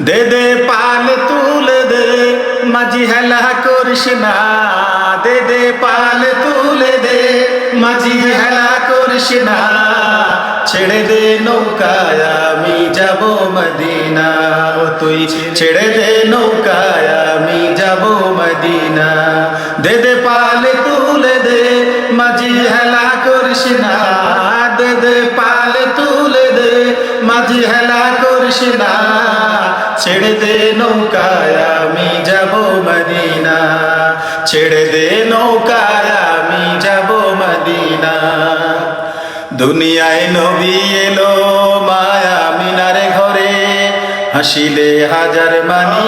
দে দে পাল তুলে দে মাঝি হেলা করিস না, দে দে পাল তুলে দে মাঝি হেলা করিস না, ছেড়ে দে নৌকায় আমি যাব মদিনা, ও তুই ছেড়ে দে নৌকায় আমি যাব মদিনা। দে দে পাল তুলে দে মাঝি হেলা করিস না, দে দে পাল তুলে দে মাঝি হেলা করিস না, ছেড়ে দে নৌকায় আমি যাব মদিনা, ছেড়ে দে নৌকায় আমি যাব মদিনা। দুনিয়ায় নবী এলো মায়া মিনার ঘরে, হাসিলে হাজার মানি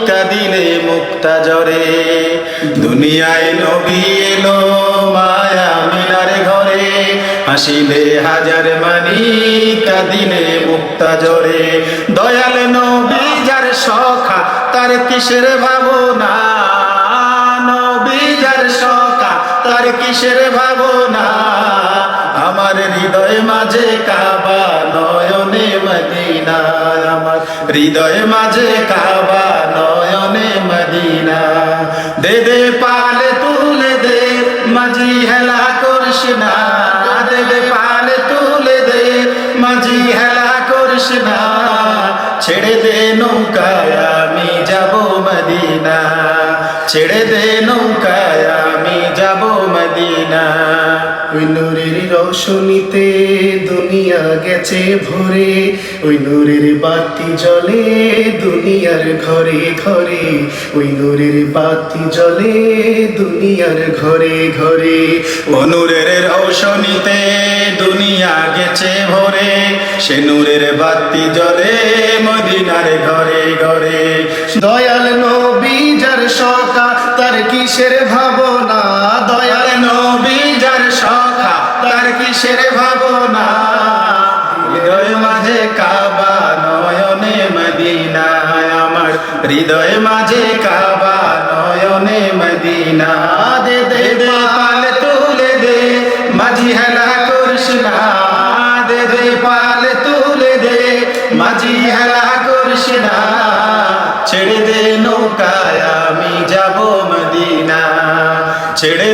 কাঁদিলে মুক্তা জরে। দুনিয়ায় নবী এলো মায়া মিনার ঘরে, হাসিলে হাজার মানি কাঁদিলে মুক্তা জরে। দয়াল নবী যার সখা তার কিসের ভাবনা, নবী যার সখা তার কিসের ভাবনা, আমার হৃদয় মাঝে কাবা নয়নে মদিনা, আমার হৃদয় মাঝে কাবা নয়নে মদিনা। দে দে পাল তুলে দে মাঝি হেলা করিস না, দে দে পাল তুলে দে মাঝি হেলা করিস না, ছেড়ে দে নৌকায় আমি যাব মদিনা, ছেড়ে দে নৌকায় আমি যাব মদিনা। ওই নূরের রোশনীতে দুনিয়া গেছে ভরে, ওই নূরের বাতি জ্বলে দুনিয়ার ঘরে ঘরে, ওই নূরের বাতি জ্বলে দুনিয়ার ঘরে ঘরে। ও নূরের রৌশনীতে দুনিয়া গেছে ভরে, সে নূরের বাতি জ্বলে মদিনার ঘরে ঘরে। দয়াল নবী যার সখা তার কিসের ভাবনা, দয়াল নবী যার সখা তার কিসের ভাবনা, হৃদয় মাঝে কাবা নয়নে মদিনা, আমার হৃদয় মাঝে কাবা নয়নে মদিনা। দে দে দে পাল তুলে দে মাঝি হেলা করিস না, দে দে পাল তুলে দে মাঝি হেলা করিস না, ছেড়ে দে নৌকায় আমি যাব মদিনা, ছেড়ে